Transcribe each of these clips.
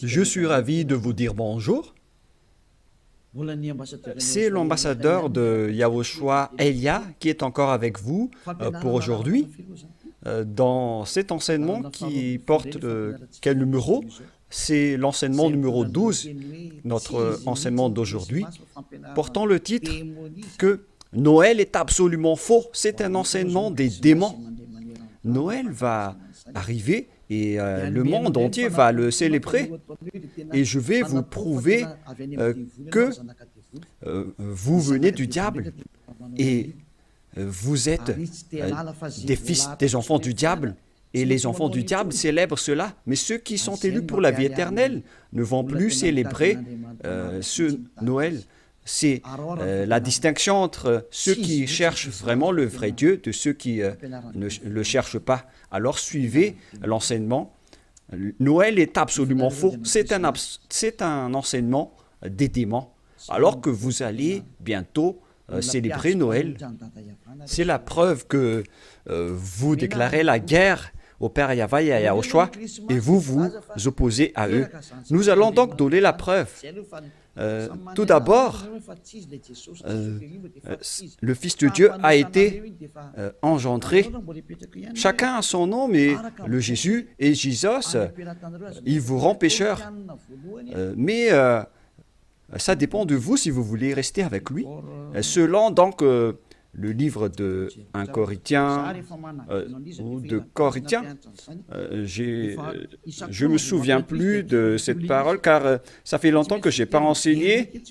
Je suis ravi de vous dire bonjour. C'est l'ambassadeur de Yahushua, Elia, qui est encore avec vous pour aujourd'hui. Dans cet enseignement qui porte quel numéro? C'est l'enseignement numéro 12, notre enseignement d'aujourd'hui, portant le titre que Noël est absolument faux. C'est un enseignement des démons. Noël va arriver et le monde entier va le célébrer. Et je vais vous prouver que vous venez du diable et vous êtes des fils, des enfants du diable. Et les enfants du diable célèbrent cela. Mais ceux qui sont élus pour la vie éternelle ne vont plus célébrer ce Noël. C'est la distinction entre ceux qui cherchent vraiment le vrai Dieu de ceux qui ne le cherchent pas. Alors suivez l'enseignement. Noël est absolument faux. C'est un enseignement des démons. Alors que vous allez bientôt célébrer Noël, c'est la preuve que vous déclarez la guerre au Père Yahweh et à Yahushua et vous vous opposez à eux. Nous allons donc donner la preuve. Tout d'abord, le Fils de Dieu a été engendré. Chacun a son nom, mais le Jésus et Jésus, il vous rend pécheur. Mais ça dépend de vous si vous voulez rester avec lui. Selon donc le livre de 1 Corinthiens ou de Corinthiens, je ne me souviens plus de cette parole car ça fait longtemps que je n'ai pas enseigné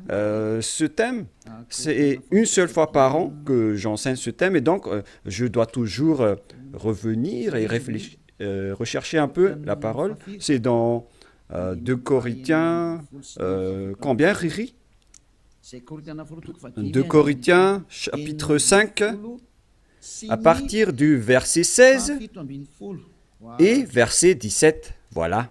ce thème. C'est une seule fois par an que j'enseigne ce thème et donc je dois toujours revenir et réfléchir, rechercher un peu la parole. C'est dans 2 Corinthiens, combien, Riri? 2 Corinthiens, chapitre 5, à partir du verset 16 et verset 17. Voilà.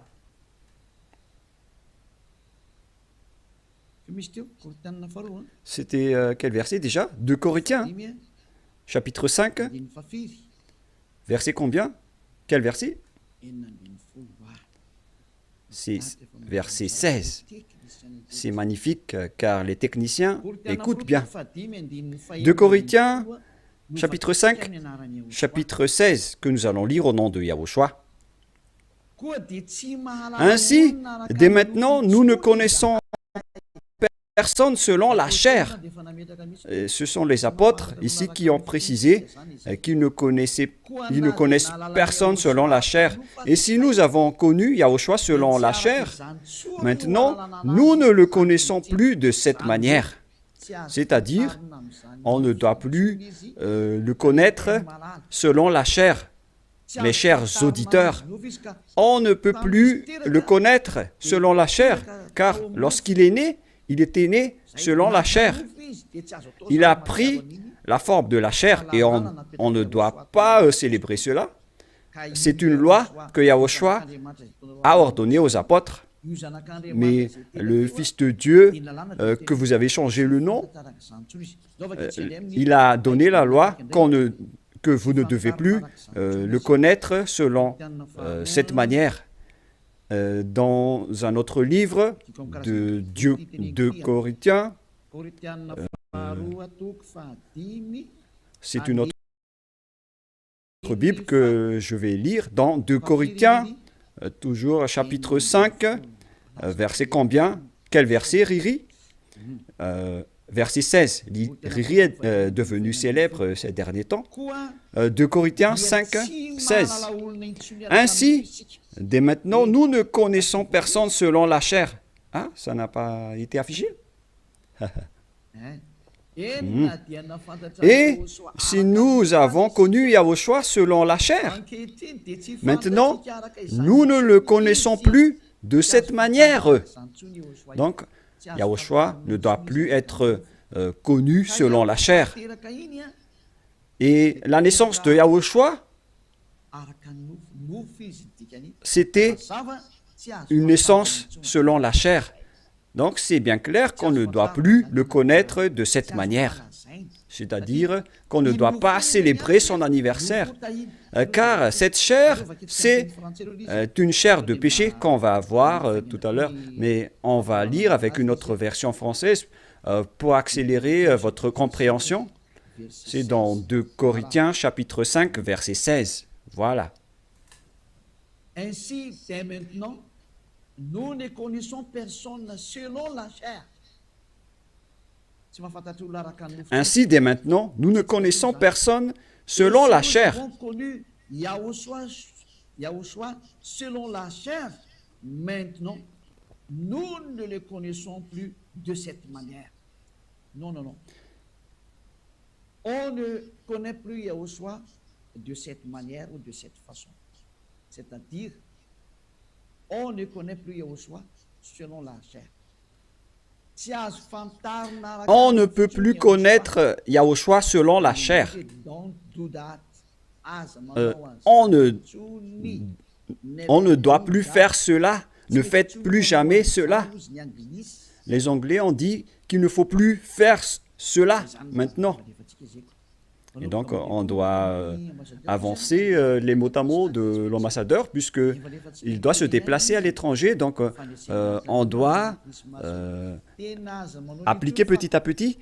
C'était quel verset déjà? 2 Corinthiens, chapitre 5, verset combien? Quel verset? C'est verset 16. C'est magnifique car les techniciens écoutent bien. 2 Corinthiens, chapitre 5, chapitre 16, que nous allons lire au nom de Yahushua. Ainsi, dès maintenant, nous ne connaissons personne selon la chair. Et ce sont les apôtres ici qui ont précisé qu'ils ne connaissent personne selon la chair. Et si nous avons connu Yahushua selon la chair, maintenant, nous ne le connaissons plus de cette manière. C'est-à-dire, on ne doit plus le connaître selon la chair. Mes chers auditeurs, on ne peut plus le connaître selon la chair, car lorsqu'il est né, il était né selon la chair. Il a pris la forme de la chair et on ne doit pas célébrer cela. C'est une loi que Yahushua a ordonnée aux apôtres. Mais le Fils de Dieu, que vous avez changé le nom, il a donné la loi que vous ne devez plus le connaître selon cette manière. Dans un autre livre de Corinthiens, c'est une autre Bible que je vais lire dans 2 Corinthiens, toujours chapitre 5, verset combien? Quel verset, Riri? Verset 16. Riri est devenu célèbre ces derniers temps. 2 Corinthiens 5, 16. Ainsi, dès maintenant, nous ne connaissons personne selon la chair. Ah, ça n'a pas été affiché? Et si nous avons connu Yahushua selon la chair, maintenant, nous ne le connaissons plus de cette manière. Donc, Yahushua ne doit plus être connu selon la chair. Et la naissance de Yahushua, c'était une naissance selon la chair. Donc, c'est bien clair qu'on ne doit plus le connaître de cette manière. c'est-à-dire qu'on ne doit pas célébrer son anniversaire, car cette chair, c'est une chair de péché qu'on va voir tout à l'heure, mais on va lire avec une autre version française pour accélérer votre compréhension. C'est dans 2 Corinthiens chapitre 5, verset 16. Voilà. Ainsi, dès maintenant, nous ne connaissons personne selon la chair. Ainsi, dès maintenant, nous ne connaissons personne selon la chair. Nous avons connu Yahushua selon la chair. Maintenant, nous ne le connaissons plus de cette manière. Non, non, non. On ne connaît plus Yahushua de cette manière ou de cette façon. C'est-à-dire, on ne connaît plus Yahushua selon la chair. On ne peut plus connaître Yahushua selon la chair. On ne doit plus faire cela. Ne faites plus jamais cela. Les Anglais ont dit qu'il ne faut plus faire cela maintenant. Et donc, on doit avancer les mots à mots de l'ambassadeur, puisqu'il doit se déplacer à l'étranger. Donc, on doit appliquer petit à petit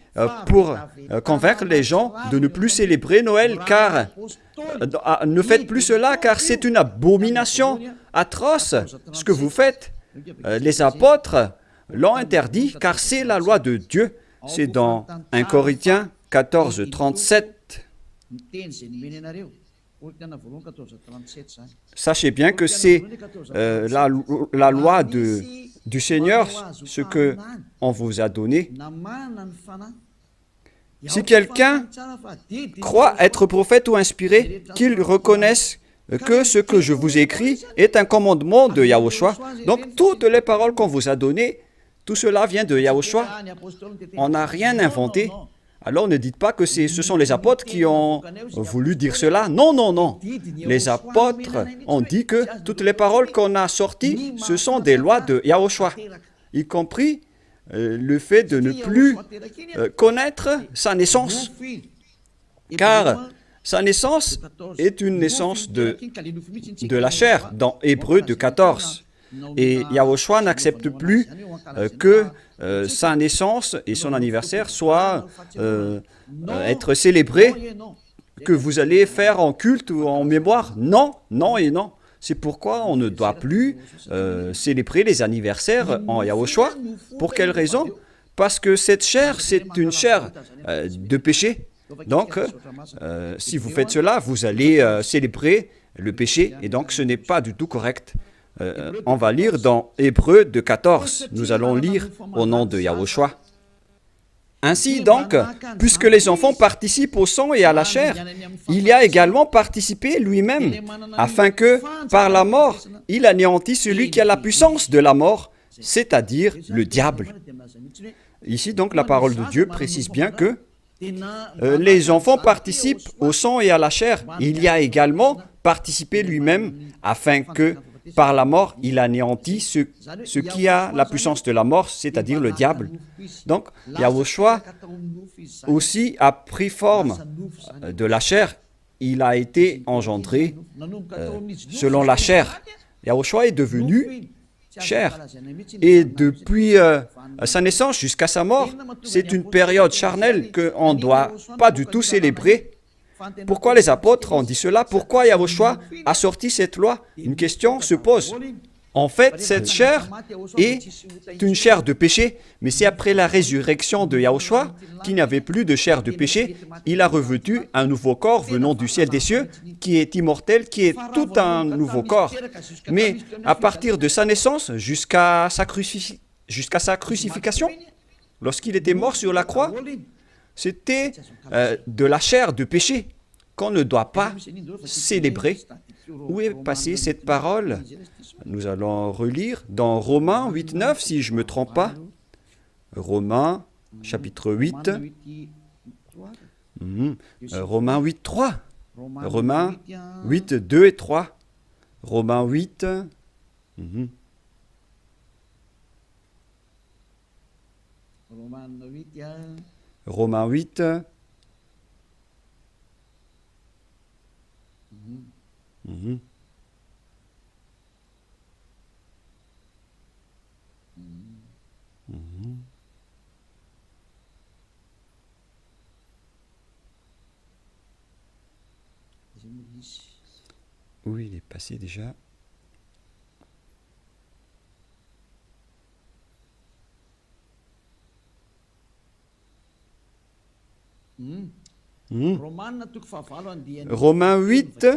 pour convaincre les gens de ne plus célébrer Noël, car ne faites plus cela, car c'est une abomination atroce ce que vous faites. Les apôtres l'ont interdit, car c'est la loi de Dieu. C'est dans 1 Corinthiens 14, 37. Sachez bien que c'est la loi du Seigneur, ce qu'on vous a donné. Si quelqu'un croit être prophète ou inspiré, qu'il reconnaisse que ce que je vous écris est un commandement de Yahushua. Donc, toutes les paroles qu'on vous a données, tout cela vient de Yahushua. On n'a rien inventé. Alors ne dites pas que ce sont les apôtres qui ont voulu dire cela. Non, non, non. Les apôtres ont dit que toutes les paroles qu'on a sorties, ce sont des lois de Yahushua, y compris le fait de ne plus connaître sa naissance. Car sa naissance est une naissance de la chair, dans Hébreux 14. Et Yahushua n'accepte plus que sa naissance et son anniversaire soient être célébrés, que vous allez faire en culte ou en mémoire. Non, non et non. C'est pourquoi on ne doit plus célébrer les anniversaires en Yahushua. Pour quelle raison? Parce que cette chair, c'est une chair de péché. Donc, si vous faites cela, vous allez célébrer le péché, et donc ce n'est pas du tout correct. On va lire dans Hébreux 14. Nous allons lire au nom de Yahushua. Ainsi donc, puisque les enfants participent au sang et à la chair, il y a également participé lui-même, afin que, par la mort, il anéantisse celui qui a la puissance de la mort, c'est-à-dire le diable. Ici donc, la parole de Dieu précise bien que les enfants participent au sang et à la chair. Il y a également participé lui-même, afin que, par la mort, il anéantit ce qui a la puissance de la mort, c'est-à-dire le diable. Donc, Yahushua aussi a pris forme de la chair. Il a été engendré selon la chair. Yahushua est devenu chair. Et depuis sa naissance jusqu'à sa mort, c'est une période charnelle qu'on ne doit pas du tout célébrer. Pourquoi les apôtres ont dit cela? Pourquoi Yahushua a sorti cette loi? Une question se pose. En fait, cette chair est une chair de péché, mais c'est après la résurrection de Yahushua qu'il n'y avait plus de chair de péché. Il a revêtu un nouveau corps venant du ciel des cieux, qui est immortel, qui est tout un nouveau corps. Mais à partir de sa naissance jusqu'à sa crucifixion, lorsqu'il était mort sur la croix, c'était de la chair de péché qu'on ne doit pas célébrer. Où est passée cette parole? Nous allons relire dans Romains 8.9, si je ne me trompe pas. Romains, chapitre 8. Romains 8.3. Romains 8.2 et 3. Romains 8. Romains 8. Mhm. Mhm. Où il est passé déjà? Mhm. Romains 8,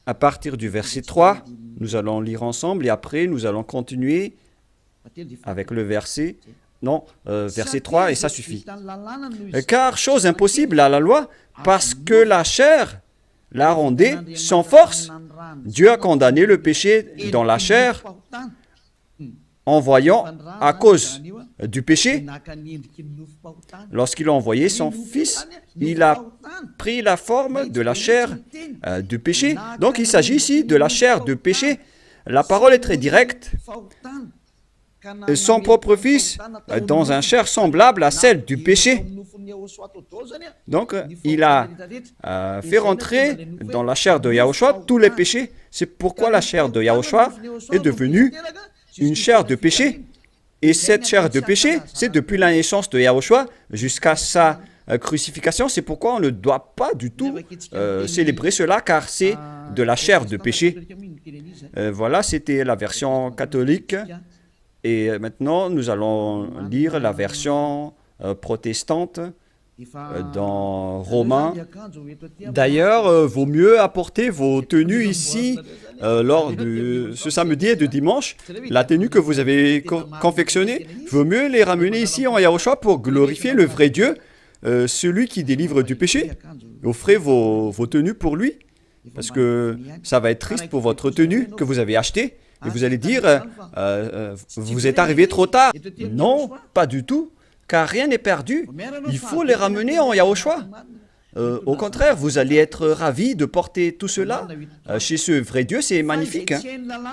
à partir du verset 3, nous allons lire ensemble et après nous allons continuer avec le verset, non, verset 3 et ça suffit. Car chose impossible à la loi, parce que la chair la rendait sans force, Dieu a condamné le péché dans la chair en voyant à cause du péché. Lorsqu'il a envoyé son Fils, il a pris la forme de la chair du péché. Donc il s'agit ici de la chair de péché. La parole est très directe. Son propre Fils dans un chair semblable à celle du péché. Donc il a fait rentrer dans la chair de Yahushua tous les péchés. C'est pourquoi la chair de Yahushua est devenue une chair de péché. Et cette chair de péché, c'est depuis la naissance de Yahushua jusqu'à sa crucifixion. C'est pourquoi on ne doit pas du tout célébrer cela, car c'est de la chair de péché. Voilà, c'était la version catholique. Et maintenant, nous allons lire la version protestante dans Romains. D'ailleurs, vaut mieux apporter vos tenues ici lors de ce samedi et de dimanche. La tenue que vous avez confectionnée, vaut mieux les ramener ici en Yahushua pour glorifier le vrai Dieu, celui qui délivre du péché. Offrez vos tenues pour lui, parce que ça va être triste pour votre tenue que vous avez achetée. Et vous allez dire, vous êtes arrivé trop tard. Non, pas du tout, car rien n'est perdu. Il faut les ramener en Yahushua. Au contraire, vous allez être ravis de porter tout cela chez ce vrai Dieu, c'est magnifique. Hein?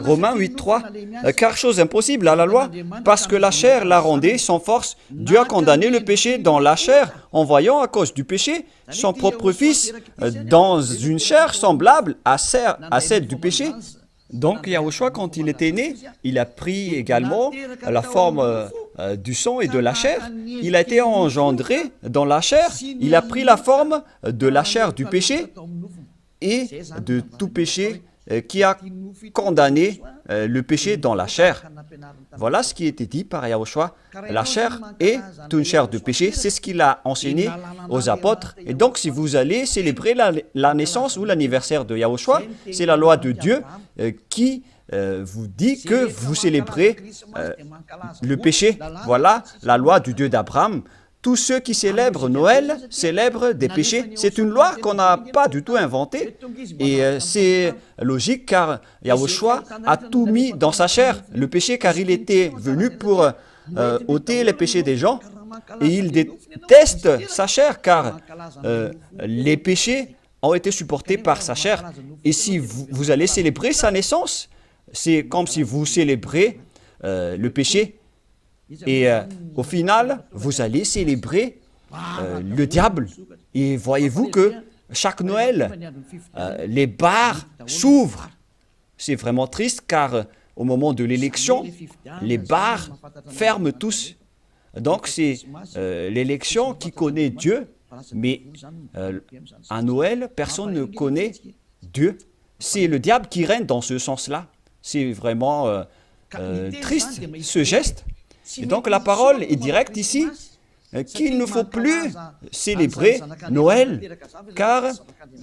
Romains 8.3, car chose impossible à la loi, parce que la chair la rendait sans force, Dieu a condamné le péché dans la chair, en voyant à cause du péché son propre Fils dans une chair semblable à celle du péché. Donc Yahushua, quand il était né, il a pris également la forme du sang et de la chair. Il a été engendré dans la chair. Il a pris la forme de la chair du péché et de tout péché qui a condamné le péché dans la chair. Voilà ce qui était dit par Yahushua. La chair est une chair de péché. C'est ce qu'il a enseigné aux apôtres. Et donc, si vous allez célébrer la naissance ou l'anniversaire de Yahushua, c'est la loi de Dieu qui vous dit que vous célébrez le péché. Voilà la loi du Dieu d'Abraham. Tous ceux qui célèbrent Noël célèbrent des péchés. C'est une loi qu'on n'a pas du tout inventée. Et c'est logique car Yahushua a tout mis dans sa chair, le péché, car il était venu pour ôter les péchés des gens. Et il déteste sa chair car les péchés ont été supportés par sa chair. Et si vous allez célébrer sa naissance, c'est comme si vous célébrez le péché. Et au final, vous allez célébrer le diable. Et voyez-vous que chaque Noël, les bars s'ouvrent. C'est vraiment triste car au moment de l'élection, les bars ferment tous. Donc c'est l'élection qui connaît Dieu, mais à Noël, personne ne connaît Dieu. C'est le diable qui règne dans ce sens-là. C'est vraiment triste ce geste. Et donc la parole est directe ici, qu'il ne faut plus célébrer Noël, car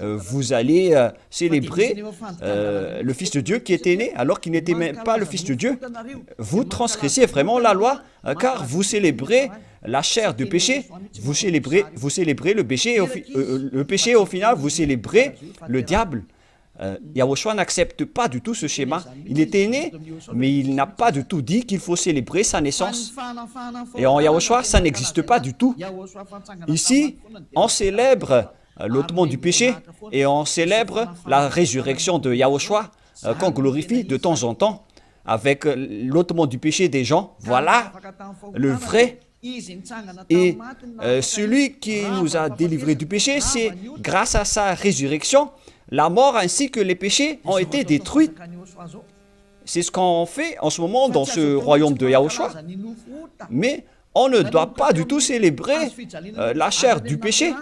vous allez célébrer le Fils de Dieu qui était né, alors qu'il n'était même pas le Fils de Dieu. Vous transgressez vraiment la loi, car vous célébrez la chair du péché, vous célébrez le péché, et au final, vous célébrez le diable. Yahushua n'accepte pas du tout ce schéma. Il était né, mais il n'a pas du tout dit qu'il faut célébrer sa naissance. Et en Yahushua, ça n'existe pas du tout. Ici, on célèbre l'ôtement du péché et on célèbre la résurrection de Yahushua qu'on glorifie de temps en temps avec l'ôtement du péché des gens. Voilà le vrai. Et celui qui nous a délivrés du péché, c'est grâce à sa résurrection. la mort ainsi que les péchés ont été détruits. C'est ce qu'on fait en ce moment dans ce royaume de Yahushua. Mais on ne doit pas du tout célébrer la chair du péché.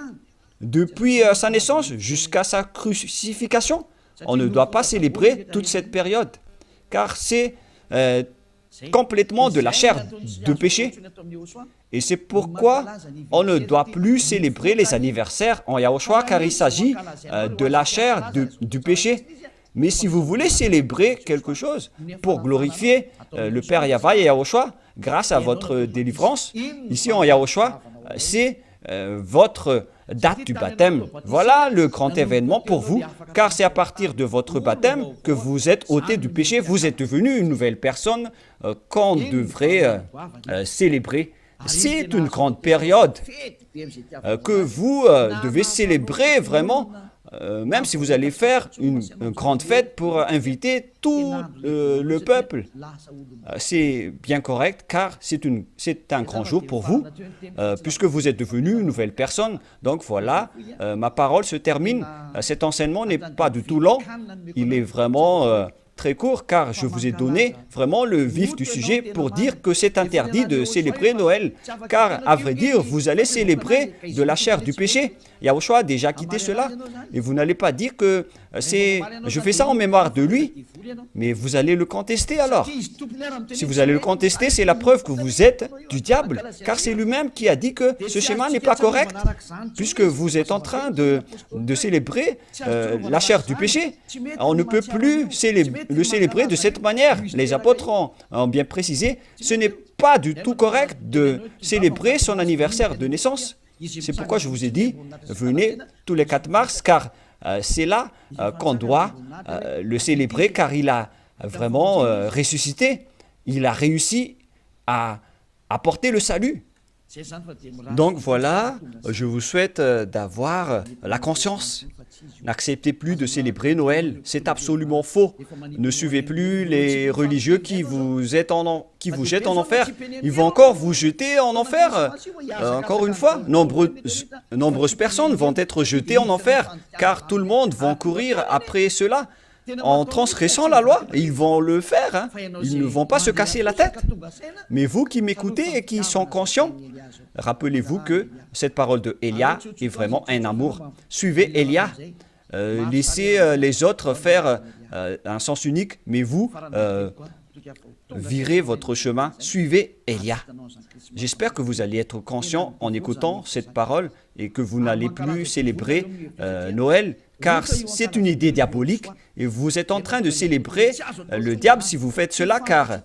Depuis sa naissance jusqu'à sa crucifixion, on ne doit pas célébrer toute cette période, car c'est complètement de la chair de péché. Et c'est pourquoi on ne doit plus célébrer les anniversaires en Yahushua, car il s'agit de la chair du péché. Mais si vous voulez célébrer quelque chose pour glorifier le Père Yahva et Yahushua, grâce à votre délivrance, ici en Yahushua, c'est votre date du baptême. Voilà le grand événement pour vous, car c'est à partir de votre baptême que vous êtes ôté du péché, vous êtes devenu une nouvelle personne qu'on devrait célébrer. C'est une grande période que vous devez célébrer vraiment, même si vous allez faire une grande fête pour inviter tout le peuple. C'est bien correct, car c'est un grand jour pour vous, puisque vous êtes devenu une nouvelle personne. Donc voilà, ma parole se termine. Cet enseignement n'est pas du tout long, il est vraiment très court, car je vous ai donné vraiment le vif du sujet pour dire que c'est interdit de célébrer Noël, car à vrai dire, vous allez célébrer de la chair du péché. Yahushua a déjà quitté cela, et vous n'allez pas dire que je fais ça en mémoire de lui, mais vous allez le contester alors. Si vous allez le contester, c'est la preuve que vous êtes du diable, car c'est lui-même qui a dit que ce schéma n'est pas correct, puisque vous êtes en train de célébrer la chair du péché. On ne peut plus le célébrer de cette manière. Les apôtres ont bien précisé, ce n'est pas du tout correct de célébrer son anniversaire de naissance. C'est pourquoi je vous ai dit, venez tous les 4 mars, car c'est là qu'on doit le célébrer, car il a vraiment ressuscité. Il a réussi à apporter le salut. Donc voilà, je vous souhaite d'avoir la conscience. N'acceptez plus de célébrer Noël, c'est absolument faux. Ne suivez plus les religieux qui vous jettent en enfer. Ils vont encore vous jeter en enfer. Encore une fois, nombreuses personnes vont être jetées en enfer, car tout le monde va courir après cela. En transgressant la loi, ils vont le faire, hein. Ils ne vont pas se casser la tête. Mais vous qui m'écoutez et qui sont conscients, rappelez-vous que cette parole de Élia est vraiment un amour. Suivez Élia, laissez les autres faire un sens unique, mais vous, virez votre chemin, suivez Élia. J'espère que vous allez être conscients en écoutant cette parole et que vous n'allez plus célébrer Noël, car c'est une idée diabolique et vous êtes en train de célébrer le diable si vous faites cela, car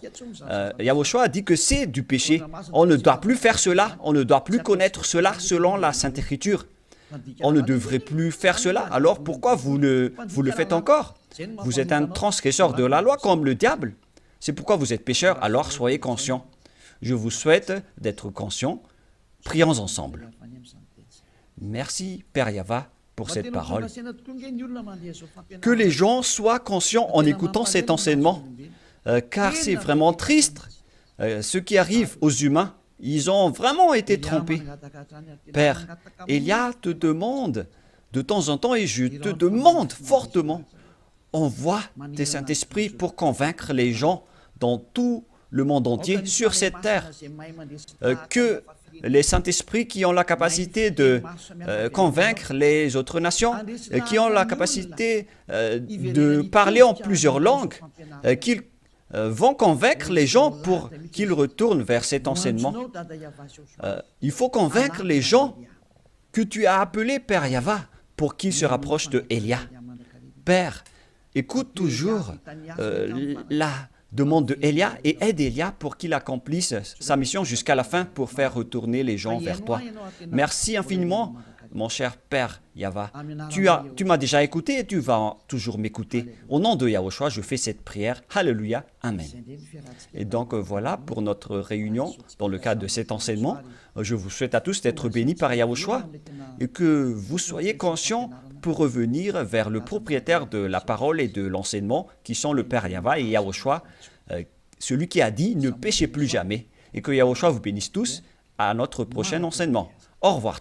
Yahushua a dit que c'est du péché. On ne doit plus faire cela, on ne doit plus connaître cela selon la Sainte Écriture. On ne devrait plus faire cela, alors pourquoi vous le faites encore? Vous êtes un transgresseur de la loi comme le diable. C'est pourquoi vous êtes pécheur, alors soyez conscients. Je vous souhaite d'être conscients. Prions ensemble. Merci, Père Yahva, pour cette parole. Que les gens soient conscients en écoutant cet enseignement, car c'est vraiment triste. Ce qui arrive aux humains, ils ont vraiment été trompés. Père, Élia te demande de temps en temps, et je te demande fortement, envoie tes Saint-Esprit pour convaincre les gens dans tout le monde entier, sur cette terre, que les Saint-Esprits qui ont la capacité de convaincre les autres nations, qui ont la capacité de parler en plusieurs langues, qu'ils vont convaincre les gens pour qu'ils retournent vers cet enseignement. Il faut convaincre les gens que tu as appelés Père Yahva pour qu'ils se rapprochent de Élia. Père, écoute toujours la demande de Élia et aide Élia pour qu'il accomplisse sa mission jusqu'à la fin pour faire retourner les gens vers toi. Merci infiniment, mon cher Père Yahva. Tu m'as déjà écouté et tu vas toujours m'écouter. Au nom de Yahushua, je fais cette prière. Alléluia. Amen. Et donc voilà pour notre réunion dans le cadre de cet enseignement. Je vous souhaite à tous d'être bénis par Yahushua et que vous soyez conscients pour revenir vers le propriétaire de la parole et de l'enseignement, qui sont le Père Yahva et Yahushua, celui qui a dit « Ne péchez plus jamais ». Et que Yahushua vous bénisse tous à notre prochain enseignement. Au revoir.